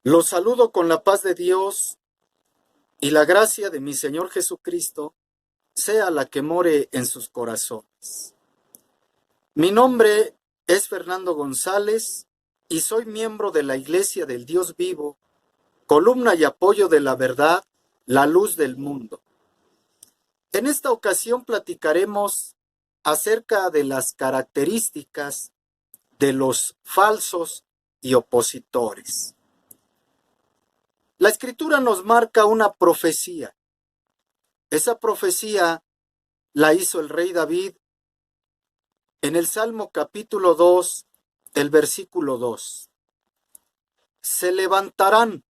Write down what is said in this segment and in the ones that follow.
Los saludo con la paz de Dios y la gracia de mi Señor Jesucristo sea la que more en sus corazones. Mi nombre es Fernando González y soy miembro de la Iglesia del Dios Vivo, columna y apoyo de la verdad, la luz del mundo. En esta ocasión platicaremos acerca de las características de los falsos y opositores. La Escritura nos marca una profecía. Esa profecía la hizo el rey David en el Salmo capítulo 2, el versículo 2. Se levantarán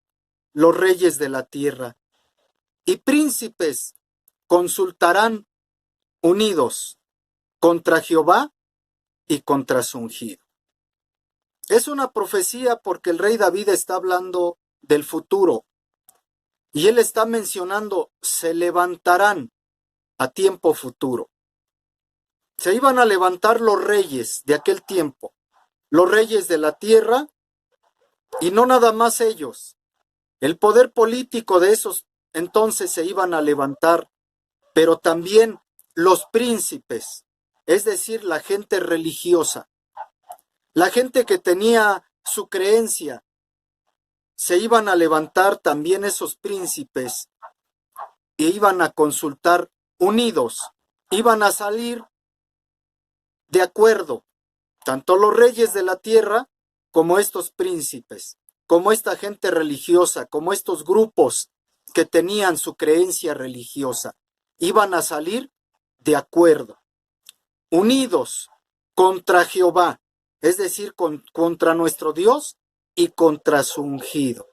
los reyes de la tierra y príncipes consultarán unidos contra Jehová y contra su ungido. Es una profecía porque el rey David está hablando del futuro y él está mencionando se levantarán a tiempo futuro. Se iban a levantar los reyes de aquel tiempo, los reyes de la tierra, y no nada más ellos. El poder político de esos entonces se iban a levantar, pero también los príncipes, es decir, la gente religiosa, la gente que tenía su creencia. Se iban a levantar también esos príncipes e iban a consultar unidos, iban a salir de acuerdo, tanto los reyes de la tierra como estos príncipes, como esta gente religiosa, como estos grupos que tenían su creencia religiosa, iban a salir de acuerdo, unidos contra Jehová, es decir, contra nuestro Dios y contra su ungido.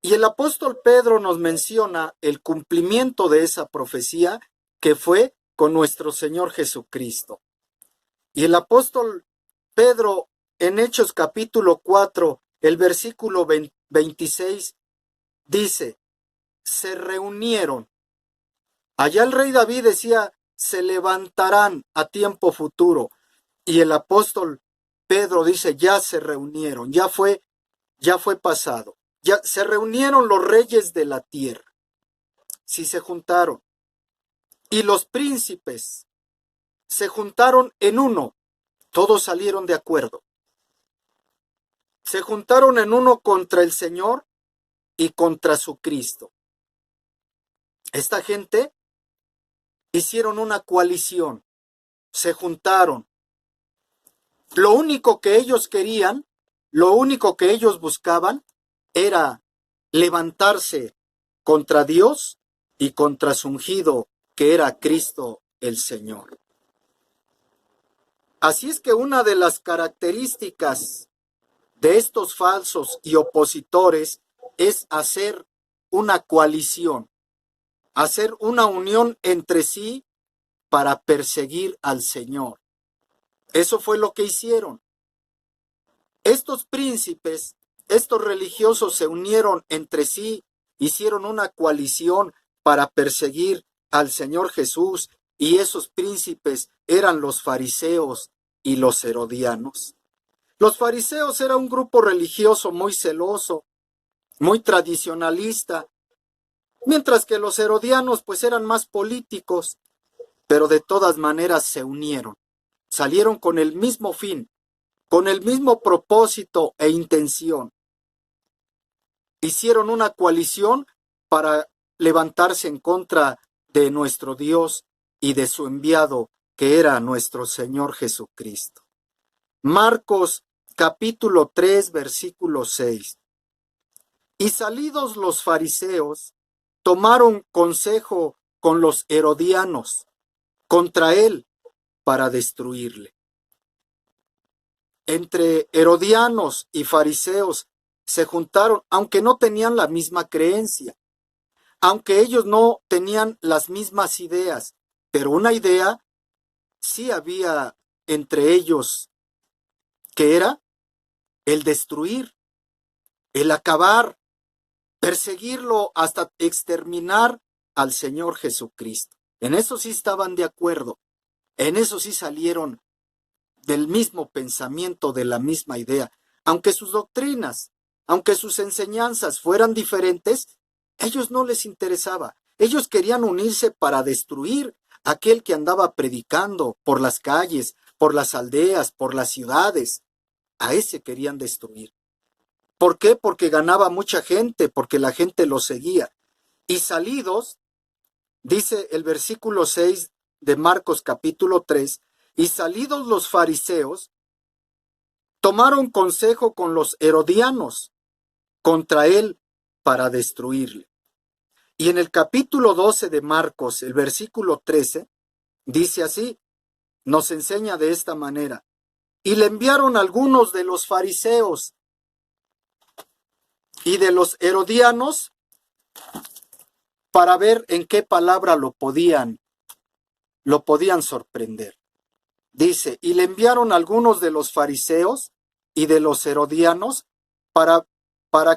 Y el apóstol Pedro nos menciona el cumplimiento de esa profecía que fue con nuestro Señor Jesucristo. Y el apóstol Pedro en Hechos capítulo 4, el versículo 26, dice, se reunieron. Allá el rey David decía, se levantarán a tiempo futuro. Y el apóstol Pedro dice, ya se reunieron, ya fue pasado. Ya se reunieron los reyes de la tierra. Sí se juntaron. Y los príncipes se juntaron en uno. Todos salieron de acuerdo. Se juntaron en uno contra el Señor y contra su Cristo. Esta gente hicieron una coalición. Se juntaron. Lo único que ellos querían, lo único que ellos buscaban, era levantarse contra Dios y contra su ungido, que era Cristo el Señor. Así es que una de las características de estos falsos y opositores es hacer una coalición, hacer una unión entre sí para perseguir al Señor. Eso fue lo que hicieron. Estos príncipes, estos religiosos se unieron entre sí, hicieron una coalición para perseguir al Señor Jesús, y esos príncipes eran los fariseos y los herodianos. Los fariseos era un grupo religioso muy celoso, muy tradicionalista, mientras que los herodianos pues eran más políticos, pero de todas maneras se unieron, salieron con el mismo fin, con el mismo propósito e intención. Hicieron una coalición para levantarse en contra de nuestro Dios y de su enviado, que era nuestro Señor Jesucristo. Marcos capítulo 3, versículo 6. Y salidos los fariseos, tomaron consejo con los herodianos contra él para destruirle. Entre herodianos y fariseos se juntaron, aunque no tenían la misma creencia, aunque ellos no tenían las mismas ideas, pero una idea sí había entre ellos, que era el destruir, el acabar, perseguirlo hasta exterminar al Señor Jesucristo. En eso sí estaban de acuerdo, en eso sí salieron del mismo pensamiento, de la misma idea. aunque sus doctrinas, aunque sus enseñanzas fueran diferentes, ellos no les interesaba. Ellos querían unirse para destruir a aquel que andaba predicando por las calles, por las aldeas, por las ciudades. A ese querían destruir. ¿Por qué? Porque ganaba mucha gente, porque la gente lo seguía. Y salidos, dice el versículo 6 de Marcos capítulo 3, y salidos los fariseos, tomaron consejo con los herodianos contra él para destruirle. Y en el capítulo 12 de Marcos, el versículo 13, dice así, nos enseña de esta manera, y le enviaron algunos de los fariseos y de los herodianos para ver en qué palabra lo podían sorprender. Dice, y le enviaron algunos de los fariseos y de los herodianos para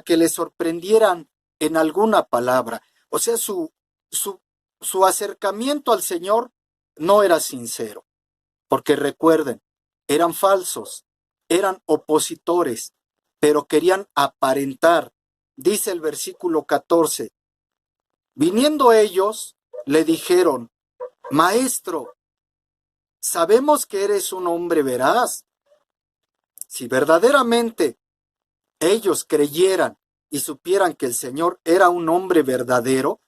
que le sorprendieran en alguna palabra. O sea, su acercamiento al Señor no era sincero, porque recuerden, eran falsos, eran opositores, pero querían aparentar. Dice el versículo 14, viniendo ellos, le dijeron, Maestro, sabemos que eres un hombre veraz. Si verdaderamente ellos creyeran y supieran que el Señor era un hombre verdadero,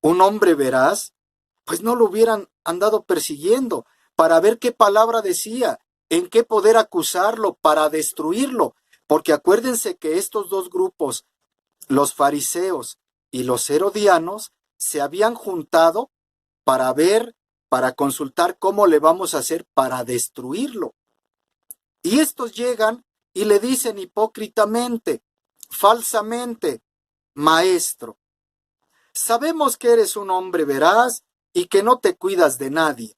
un hombre veraz, pues no lo hubieran andado persiguiendo para ver qué palabra decía, en qué poder acusarlo, para destruirlo. Porque acuérdense que estos dos grupos, los fariseos y los herodianos, se habían juntado para ver, para consultar cómo le vamos a hacer para destruirlo. Y estos llegan y le dicen hipócritamente, falsamente, Maestro, sabemos que eres un hombre veraz y que no te cuidas de nadie,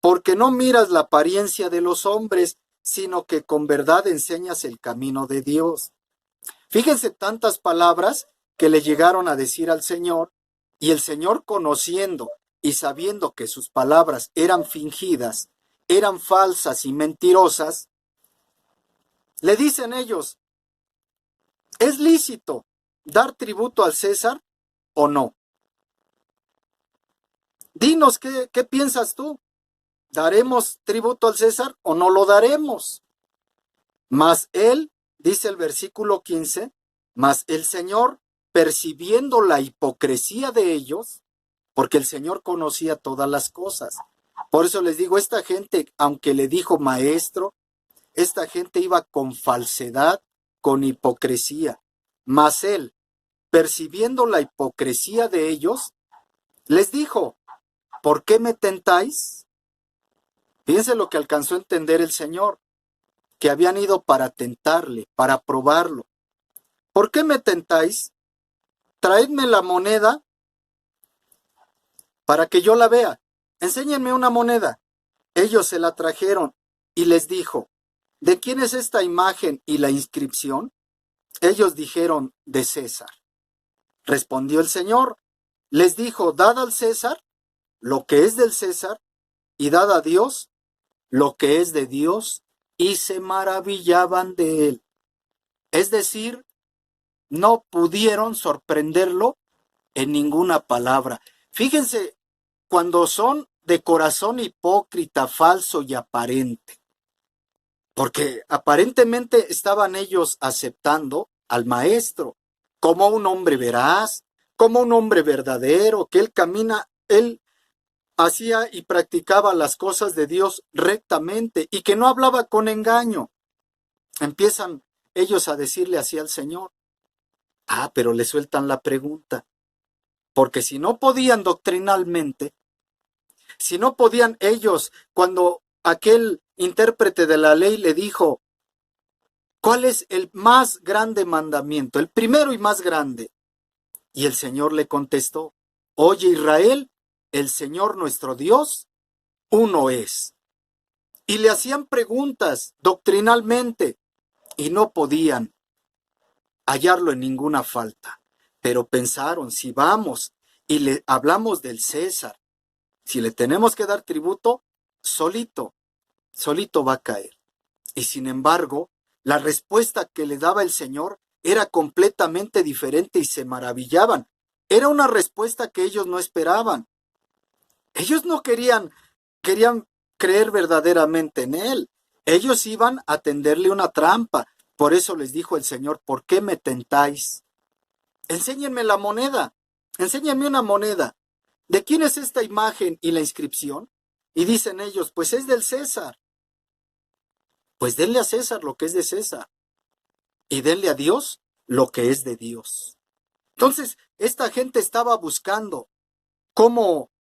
porque no miras la apariencia de los hombres, sino que con verdad enseñas el camino de Dios. Fíjense tantas palabras que le llegaron a decir al Señor, y el Señor, conociendo y sabiendo que sus palabras eran fingidas, eran falsas y mentirosas, le dicen ellos, ¿es lícito dar tributo al César o no? Dinos, ¿qué piensas tú? ¿Daremos tributo al César o no lo daremos? Mas él, dice el versículo 15, mas el Señor, percibiendo la hipocresía de ellos, porque el Señor conocía todas las cosas. Por eso les digo, esta gente, aunque le dijo maestro, esta gente iba con falsedad, con hipocresía. Mas él, percibiendo la hipocresía de ellos, les dijo, ¿por qué me tentáis? Fíjense lo que alcanzó a entender el Señor, que habían ido para tentarle, para probarlo. ¿Por qué me tentáis? Traedme la moneda para que yo la vea. Enséñenme una moneda. Ellos se la trajeron y les dijo, ¿de quién es esta imagen y la inscripción? Ellos dijeron, de César. Respondió el Señor, les dijo, dad al César lo que es del César y dad a Dios lo que es de Dios, y se maravillaban de él. Es decir, no pudieron sorprenderlo en ninguna palabra. Fíjense, cuando son de corazón hipócrita, falso y aparente, porque aparentemente estaban ellos aceptando al maestro como un hombre veraz, como un hombre verdadero, que él hacía y practicaba las cosas de Dios rectamente y que no hablaba con engaño. Empiezan ellos a decirle así al Señor. Pero le sueltan la pregunta, porque si no podían doctrinalmente, si no podían ellos, cuando aquel intérprete de la ley le dijo, ¿cuál es el más grande mandamiento? El primero y más grande. Y el Señor le contestó, oye Israel, el Señor nuestro Dios, uno es. Y le hacían preguntas doctrinalmente y no podían hallarlo en ninguna falta. Pero pensaron, si vamos y le hablamos del César, si le tenemos que dar tributo, solito va a caer. Y sin embargo, la respuesta que le daba el Señor era completamente diferente y se maravillaban. Era una respuesta que ellos no esperaban. Ellos no querían creer verdaderamente en Él. Ellos iban a tenderle una trampa. Por eso les dijo el Señor, ¿por qué me tentáis? Enséñenme la moneda. Enséñenme una moneda. ¿De quién es esta imagen y la inscripción? Y dicen ellos, pues es del César. Pues denle a César lo que es de César. Y denle a Dios lo que es de Dios. Entonces, esta gente estaba buscando cómo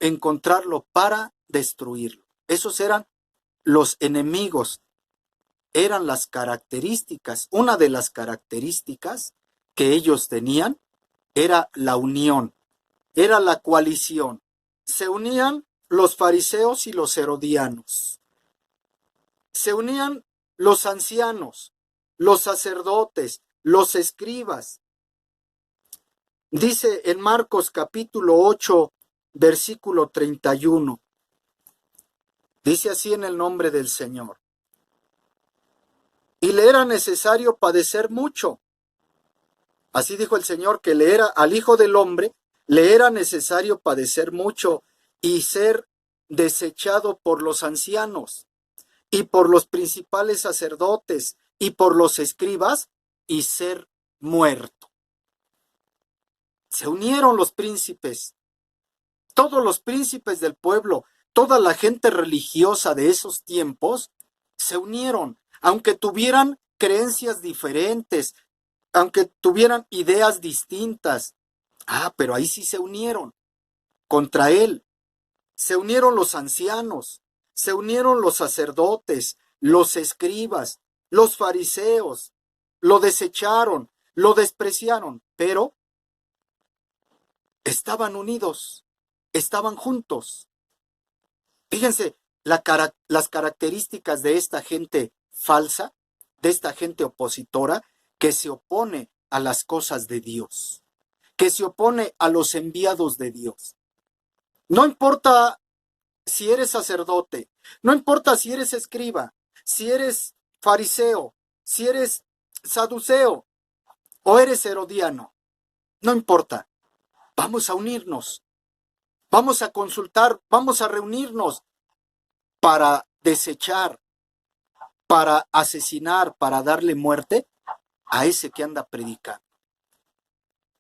encontrarlo para destruirlo. Esos eran los enemigos, eran las características. Una de las características que ellos tenían era la unión, era la coalición. Se unían los fariseos y los herodianos. Se unían los ancianos, los sacerdotes, los escribas. Dice en Marcos capítulo 8, versículo 31. Dice así en el nombre del Señor. Y le era necesario padecer mucho. Así dijo el Señor, que al Hijo del Hombre le era necesario padecer mucho y ser desechado por los ancianos y por los principales sacerdotes y por los escribas y ser muerto. Se unieron los príncipes, todos los príncipes del pueblo, toda la gente religiosa de esos tiempos, se unieron, aunque tuvieran creencias diferentes, aunque tuvieran ideas distintas. Pero ahí sí se unieron contra él. Se unieron los ancianos, se unieron los sacerdotes, los escribas, los fariseos, lo desecharon, lo despreciaron, pero estaban unidos, estaban juntos. Fíjense las características de esta gente falsa, de esta gente opositora, que se opone a las cosas de Dios, que se opone a los enviados de Dios. No importa si eres sacerdote, no importa si eres escriba, si eres fariseo, si eres saduceo o eres herodiano, no importa. Vamos a unirnos, vamos a consultar, vamos a reunirnos para desechar, para asesinar, para darle muerte a ese que anda predicando.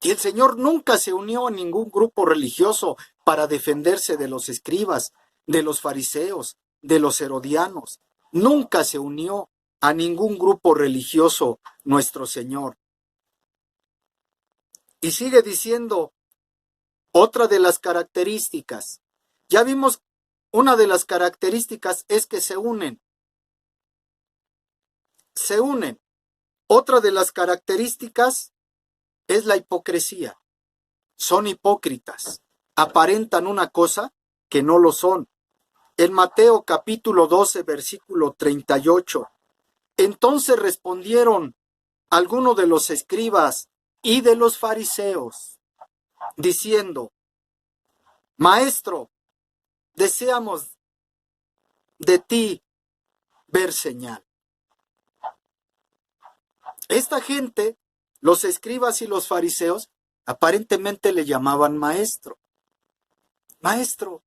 Y el Señor nunca se unió a ningún grupo religioso para defenderse de los escribas, de los fariseos, de los herodianos. Nunca se unió a ningún grupo religioso nuestro Señor. Y sigue diciendo otra de las características. Ya vimos, una de las características es que se unen. Se unen. Otra de las características es la hipocresía. Son hipócritas. Aparentan una cosa que no lo son. En Mateo capítulo 12, versículo 38. Entonces respondieron algunos de los escribas y de los fariseos, diciendo: Maestro, deseamos de ti ver señal. Esta gente, los escribas y los fariseos, aparentemente le llamaban maestro. Maestro,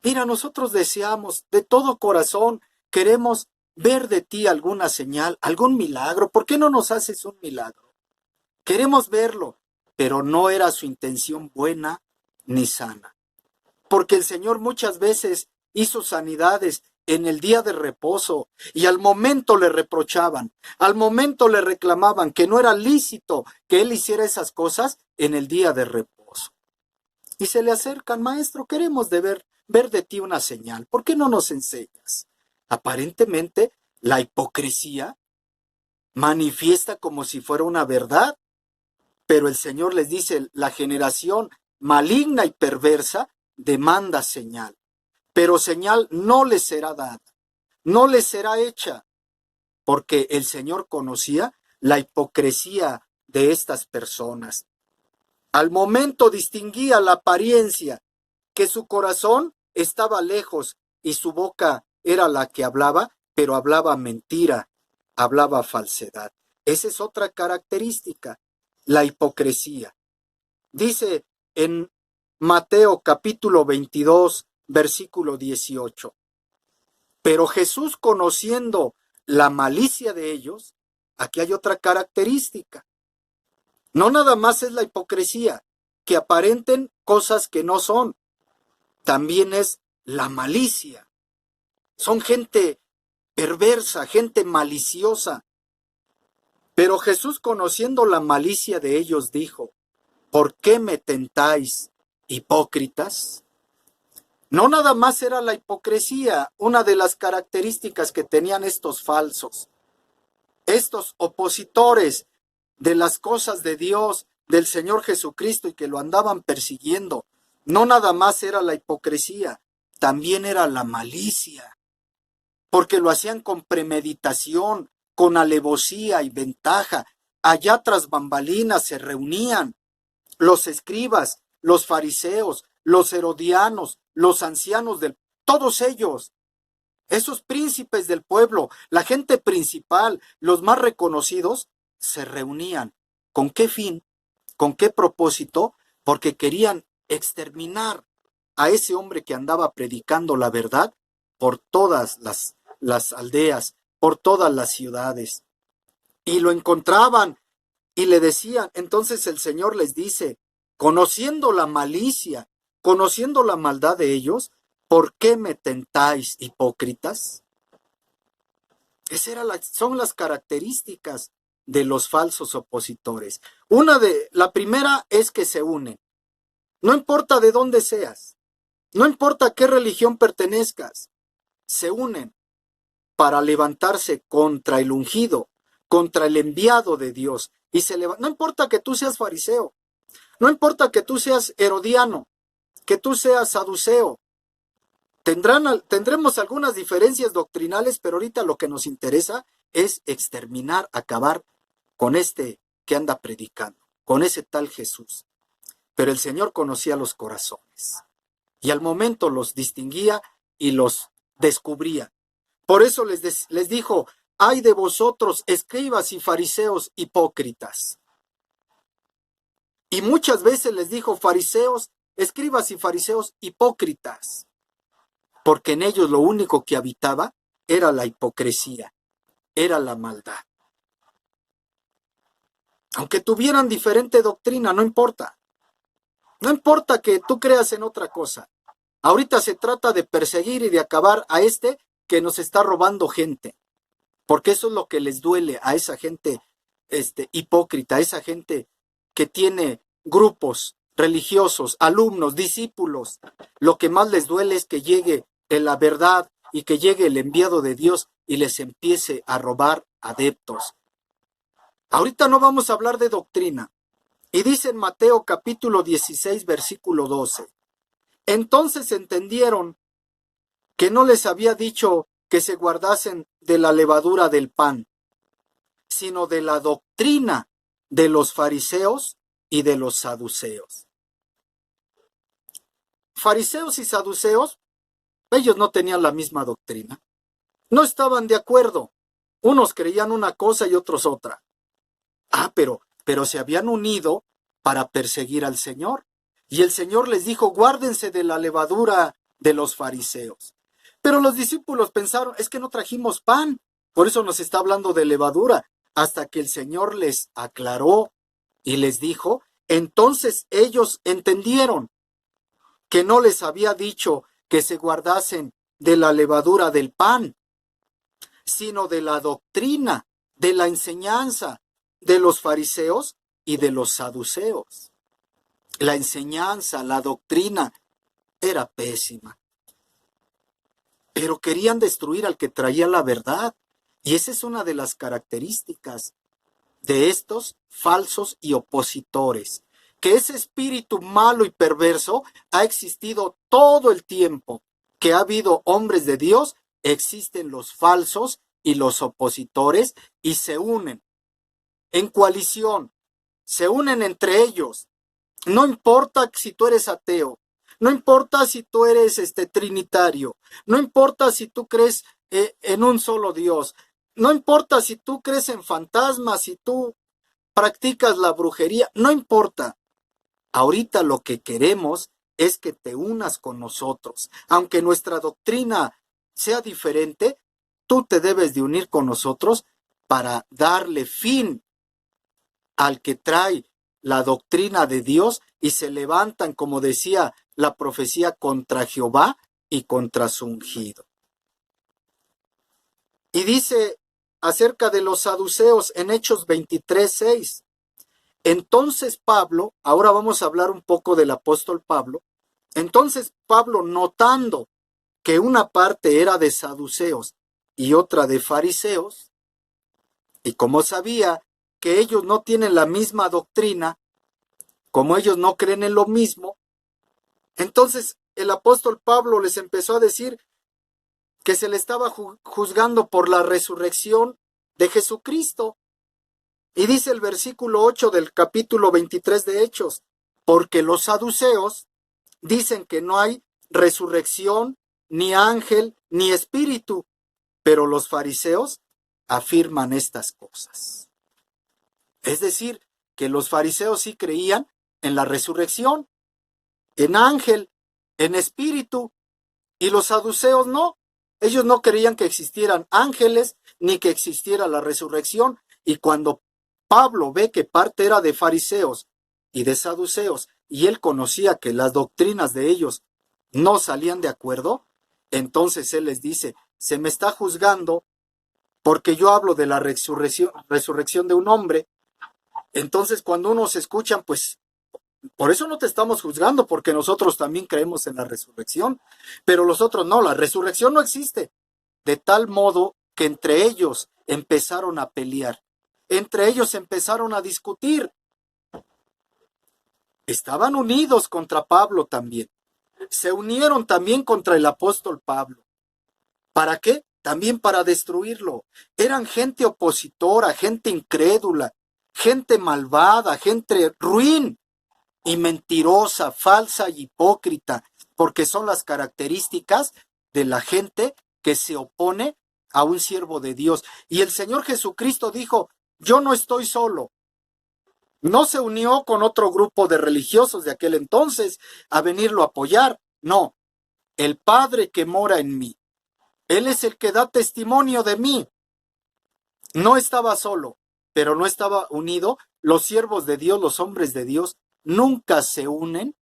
mira, nosotros deseamos de todo corazón, queremos ver de ti alguna señal, algún milagro. ¿Por qué no nos haces un milagro? Queremos verlo, pero no era su intención buena ni sana. Porque el Señor muchas veces hizo sanidades en el día de reposo y al momento le reprochaban, al momento le reclamaban que no era lícito que Él hiciera esas cosas en el día de reposo. Y se le acercan: Maestro, queremos ver de ti una señal, ¿por qué no nos enseñas? Aparentemente la hipocresía manifiesta como si fuera una verdad, pero el Señor les dice: la generación maligna y perversa demanda señal, pero señal no les será dada, no les será hecha, porque el Señor conocía la hipocresía de estas personas. Al momento distinguía la apariencia, que su corazón estaba lejos y su boca era la que hablaba, pero hablaba mentira, hablaba falsedad. Esa es otra característica, la hipocresía. Dice en Mateo capítulo 22, versículo 18. Pero Jesús, conociendo la malicia de ellos, aquí hay otra característica. No nada más es la hipocresía, que aparenten cosas que no son. También es la malicia. Son gente perversa, gente maliciosa. Pero Jesús, conociendo la malicia de ellos, dijo: ¿por qué me tentáis, hipócritas? No nada más era la hipocresía, una de las características que tenían estos falsos, estos opositores de las cosas de Dios, del Señor Jesucristo, y que lo andaban persiguiendo. No nada más era la hipocresía, también era la malicia, porque lo hacían con premeditación, con alevosía y ventaja. Allá tras bambalinas se reunían los escribas, los fariseos, los herodianos, los ancianos todos ellos, esos príncipes del pueblo, la gente principal, los más reconocidos, se reunían. ¿Con qué fin? ¿Con qué propósito? Porque querían exterminar a ese hombre que andaba predicando la verdad por todas las aldeas, por todas las ciudades. Y lo encontraban y le decían. Entonces el Señor les dice, conociendo la malicia, conociendo la maldad de ellos, ¿por qué me tentáis, hipócritas? Son las características de los falsos opositores. La primera es que se unen. No importa de dónde seas, no importa a qué religión pertenezcas, se unen para levantarse contra el ungido, contra el enviado de Dios. No importa que tú seas fariseo, no importa que tú seas herodiano, que tú seas saduceo. Tendremos algunas diferencias doctrinales, pero ahorita lo que nos interesa es exterminar, acabar con este que anda predicando, con ese tal Jesús. Pero el Señor conocía los corazones y al momento los distinguía y los descubría. Por eso les dijo: ay de vosotros, escribas y fariseos hipócritas. Y muchas veces les dijo: fariseos, escribas y fariseos hipócritas, porque en ellos lo único que habitaba era la hipocresía, era la maldad. Aunque tuvieran diferente doctrina, no importa. No importa que tú creas en otra cosa. Ahorita se trata de perseguir y de acabar a este que nos está robando gente. Porque eso es lo que les duele a esa gente hipócrita, a esa gente que tiene grupos religiosos, alumnos, discípulos. Lo que más les duele es que llegue la verdad y que llegue el enviado de Dios y les empiece a robar adeptos. Ahorita no vamos a hablar de doctrina. Y dice en Mateo capítulo 16, versículo 12. Entonces entendieron que no les había dicho que se guardasen de la levadura del pan, sino de la doctrina de los fariseos y de los saduceos. Fariseos y saduceos, ellos no tenían la misma doctrina. No estaban de acuerdo. Unos creían una cosa y otros otra. Pero se habían unido para perseguir al Señor. Y el Señor les dijo: guárdense de la levadura de los fariseos. Pero los discípulos pensaron: es que no trajimos pan, por eso nos está hablando de levadura. Hasta que el Señor les aclaró y les dijo, entonces ellos entendieron que no les había dicho que se guardasen de la levadura del pan, sino de la doctrina, de la enseñanza de los fariseos y de los saduceos. La enseñanza, la doctrina era pésima. Pero querían destruir al que traía la verdad. Y esa es una de las características de estos falsos y opositores. Que ese espíritu malo y perverso ha existido todo el tiempo que ha habido hombres de Dios. Existen los falsos y los opositores y se unen en coalición, se unen entre ellos. No importa si tú eres ateo, no importa si tú eres trinitario, no importa si tú crees en un solo Dios. No importa si tú crees en fantasmas, si tú practicas la brujería, no importa. Ahorita lo que queremos es que te unas con nosotros. Aunque nuestra doctrina sea diferente, tú te debes de unir con nosotros para darle fin al que trae la doctrina de Dios y se levantan, como decía la profecía, contra Jehová y contra su ungido. Y dice acerca de los saduceos en Hechos 23:6. Entonces Pablo, ahora vamos a hablar un poco del apóstol Pablo. Entonces Pablo, notando que una parte era de saduceos y otra de fariseos, y como sabía que ellos no tienen la misma doctrina, como ellos no creen en lo mismo, entonces el apóstol Pablo les empezó a decir que se le estaba juzgando por la resurrección de Jesucristo. Y dice el versículo 8 del capítulo 23 de Hechos, porque los saduceos dicen que no hay resurrección, ni ángel, ni espíritu, pero los fariseos afirman estas cosas. Es decir, que los fariseos sí creían en la resurrección, en ángel, en espíritu, y los saduceos no. Ellos no creían que existieran ángeles, ni que existiera la resurrección, y cuando Pablo ve que parte era de fariseos y de saduceos, y él conocía que las doctrinas de ellos no salían de acuerdo, entonces él les dice, se me está juzgando porque yo hablo de la resurrección de un hombre. Entonces cuando unos escuchan, pues por eso no te estamos juzgando, porque nosotros también creemos en la resurrección, pero los otros no, la resurrección no existe. De tal modo que entre ellos empezaron a pelear, entre ellos empezaron a discutir. Estaban unidos contra Pablo también. Se unieron también contra el apóstol Pablo. ¿Para qué? También para destruirlo. Eran gente opositora, gente incrédula, gente malvada, gente ruin y mentirosa, falsa y hipócrita, porque son las características de la gente que se opone a un siervo de Dios. Y el Señor Jesucristo dijo, yo no estoy solo. No se unió con otro grupo de religiosos de aquel entonces a venirlo a apoyar. No, el Padre que mora en mí. Él es el que da testimonio de mí. No estaba solo, pero no estaba unido. Los siervos de Dios, los hombres de Dios, nunca se unen,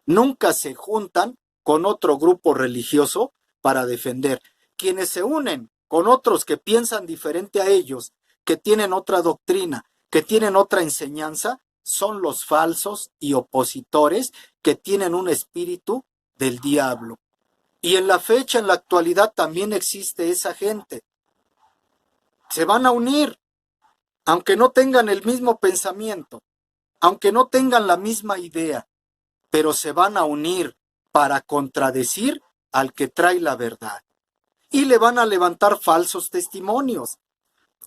nunca se juntan con otro grupo religioso para defender. Quienes se unen con otros que piensan diferente a ellos, que tienen otra doctrina, que tienen otra enseñanza, son los falsos y opositores que tienen un espíritu del diablo. Y en la fecha, en la actualidad, también existe esa gente. Se van a unir, aunque no tengan el mismo pensamiento, aunque no tengan la misma idea, pero se van a unir para contradecir al que trae la verdad. Y le van a levantar falsos testimonios,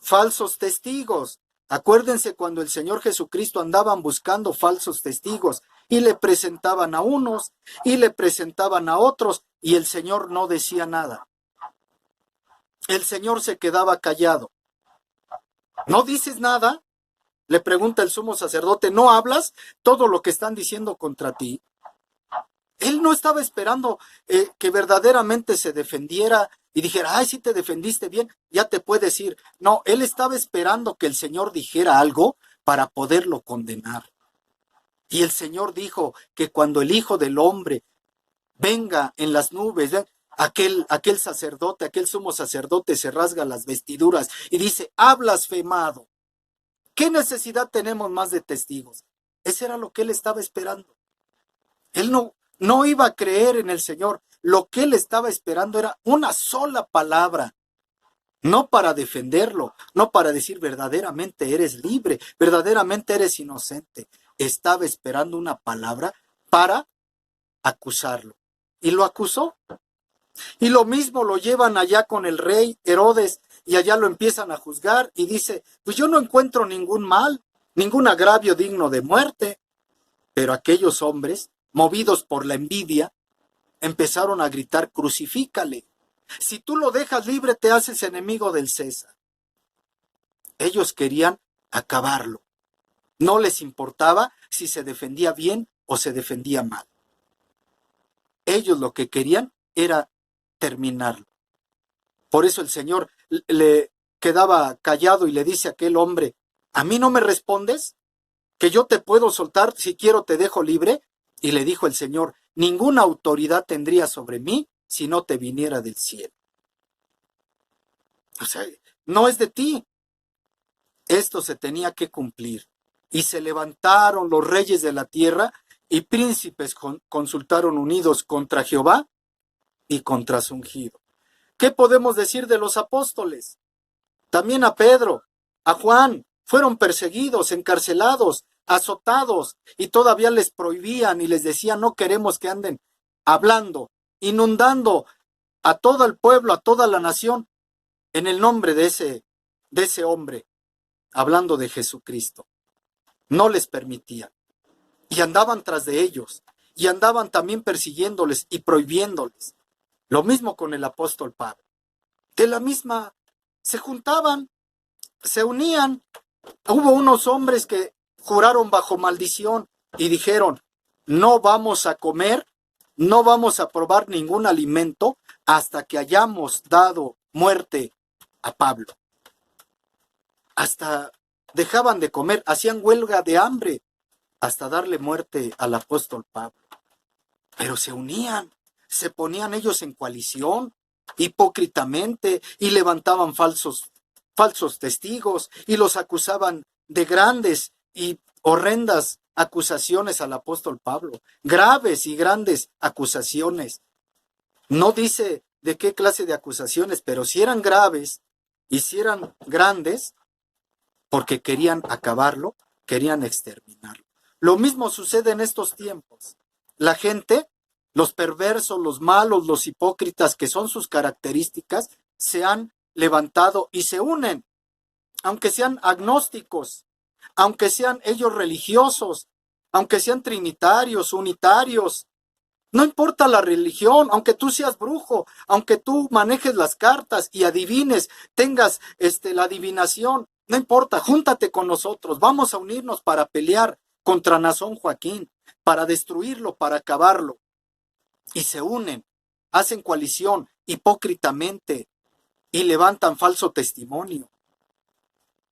falsos testigos. Acuérdense cuando el Señor Jesucristo andaban buscando falsos testigos y le presentaban a unos y le presentaban a otros y el Señor no decía nada. El Señor se quedaba callado. ¿No dices nada? Le pregunta el sumo sacerdote, ¿no hablas todo lo que están diciendo contra ti? Él no estaba esperando que verdaderamente se defendiera y dijera, ay, sí te defendiste bien, ya te puedes ir. No, él estaba esperando que el Señor dijera algo para poderlo condenar. Y el Señor dijo que cuando el Hijo del Hombre venga en las nubes, aquel sacerdote, aquel sumo sacerdote se rasga las vestiduras y dice, ha blasfemado. ¿Qué necesidad tenemos más de testigos? Ese era lo que él estaba esperando. Él no iba a creer en el Señor. Lo que él estaba esperando era una sola palabra. No para defenderlo, no para decir verdaderamente eres libre, verdaderamente eres inocente. Estaba esperando una palabra para acusarlo. Y lo acusó. Y lo mismo lo llevan allá con el rey Herodes y allá lo empiezan a juzgar y dice, pues yo no encuentro ningún mal, ningún agravio digno de muerte. Pero aquellos hombres, movidos por la envidia, empezaron a gritar, crucifícale, Si tú lo dejas libre, te haces enemigo del César. Ellos querían acabarlo. No les importaba si se defendía bien o se defendía mal. Ellos lo que querían era terminarlo. Por eso el Señor le quedaba callado y le dice a aquel hombre, ¿a mí no me respondes? ¿Que yo te puedo soltar, si quiero te dejo libre? Y le dijo el Señor, ninguna autoridad tendría sobre mí si no te viniera del cielo. O sea, no es de ti. Esto se tenía que cumplir. Y se levantaron los reyes de la tierra y príncipes consultaron unidos contra Jehová y contra su ungido. ¿Qué podemos decir de los apóstoles? También a Pedro, a Juan, fueron perseguidos, encarcelados, azotados, y todavía les prohibían y les decían, no queremos que anden hablando, inundando a todo el pueblo, a toda la nación, en el nombre de ese hombre, hablando de Jesucristo. No les permitían. Y andaban tras de ellos, y andaban también persiguiéndoles y prohibiéndoles. Lo mismo con el apóstol Pablo. De la misma, se juntaban, se unían. Hubo unos hombres que juraron bajo maldición y dijeron, no vamos a comer, no vamos a probar ningún alimento hasta que hayamos dado muerte a Pablo. Hasta dejaban de comer, hacían huelga de hambre hasta darle muerte al apóstol Pablo. Pero se unían, se ponían ellos en coalición, hipócritamente, y levantaban falsos testigos, y los acusaban de grandes y horrendas acusaciones al apóstol Pablo, graves y grandes acusaciones. No dice de qué clase de acusaciones, pero si eran graves y si eran grandes, porque querían acabarlo, querían exterminarlo. Lo mismo sucede en estos tiempos. La gente, los perversos, los malos, los hipócritas, que son sus características, se han levantado y se unen, aunque sean agnósticos, aunque sean ellos religiosos, aunque sean trinitarios, unitarios. No importa la religión, aunque tú seas brujo, aunque tú manejes las cartas y adivines, tengas la adivinación, no importa, júntate con nosotros, vamos a unirnos para pelear contra Nazón Joaquín, para destruirlo, para acabarlo. Y se unen, hacen coalición hipócritamente y levantan falso testimonio.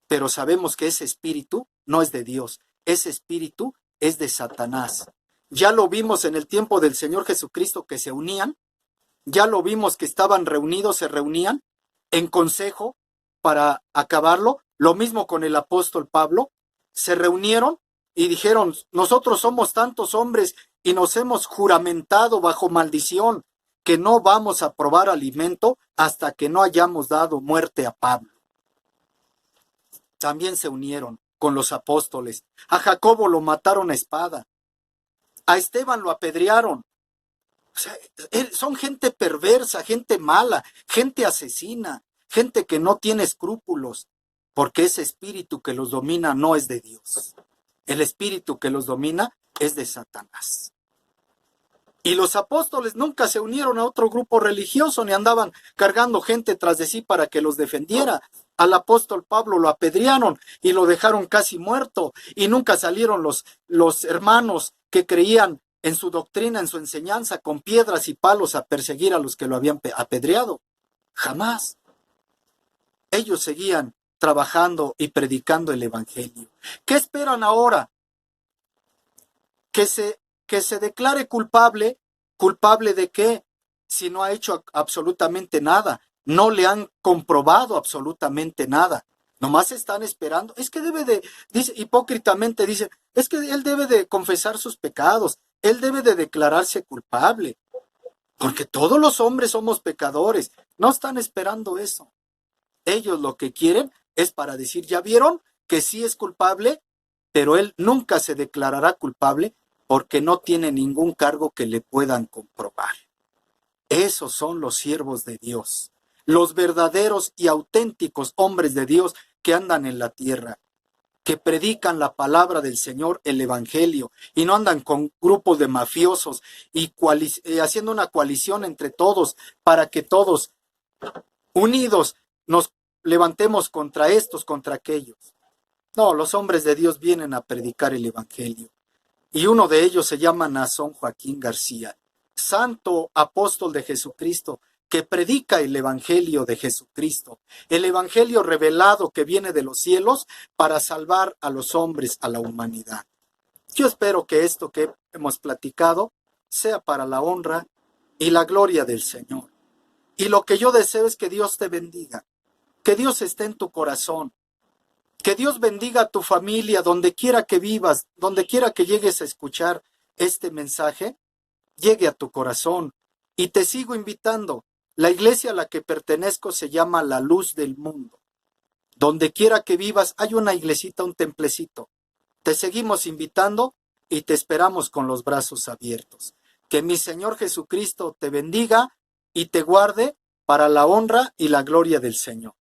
Pero sabemos que ese espíritu no es de Dios, ese espíritu es de Satanás. Ya lo vimos en el tiempo del Señor Jesucristo que se unían, ya lo vimos que estaban reunidos, se reunían en consejo para acabarlo. Lo mismo con el apóstol Pablo, se reunieron y dijeron, nosotros somos tantos hombres y nos hemos juramentado bajo maldición que no vamos a probar alimento hasta que no hayamos dado muerte a Pablo. También se unieron con los apóstoles. A Jacobo lo mataron a espada. A Esteban lo apedrearon. O sea, son gente perversa, gente mala, gente asesina, gente que no tiene escrúpulos, porque ese espíritu que los domina no es de Dios. El espíritu que los domina es de Satanás. Y los apóstoles nunca se unieron a otro grupo religioso, ni andaban cargando gente tras de sí para que los defendiera. Al apóstol Pablo lo apedrearon y lo dejaron casi muerto, y nunca salieron los hermanos que creían en su doctrina, en su enseñanza, con piedras y palos a perseguir a los que lo habían apedreado. Jamás. Ellos seguían trabajando y predicando el evangelio. ¿Qué esperan ahora? Que se declare culpable. ¿Culpable de qué? Si no ha hecho absolutamente nada. No le han comprobado absolutamente nada. Nomás están esperando. Es que hipócritamente dicen, es que él debe de confesar sus pecados. Él debe de declararse culpable. Porque todos los hombres somos pecadores. No están esperando eso. Ellos lo que quieren es para decir, ¿ya vieron que sí es culpable? Pero él nunca se declarará culpable porque no tiene ningún cargo que le puedan comprobar. Esos son los siervos de Dios, los verdaderos y auténticos hombres de Dios que andan en la tierra, que predican la palabra del Señor, el evangelio, y no andan con grupos de mafiosos y haciendo una coalición entre todos para que todos unidos nos levantemos contra estos, contra aquellos. No, los hombres de Dios vienen a predicar el Evangelio. Y uno de ellos se llama Nazón Joaquín García, santo apóstol de Jesucristo, que predica el Evangelio de Jesucristo, el Evangelio revelado que viene de los cielos para salvar a los hombres, a la humanidad. Yo espero que esto que hemos platicado sea para la honra y la gloria del Señor. Y lo que yo deseo es que Dios te bendiga, que Dios esté en tu corazón, que Dios bendiga a tu familia, donde quiera que vivas, donde quiera que llegues a escuchar este mensaje, llegue a tu corazón. Y te sigo invitando. La iglesia a la que pertenezco se llama La Luz del Mundo. Donde quiera que vivas, hay una iglesita, un templecito. Te seguimos invitando y te esperamos con los brazos abiertos. Que mi Señor Jesucristo te bendiga y te guarde para la honra y la gloria del Señor.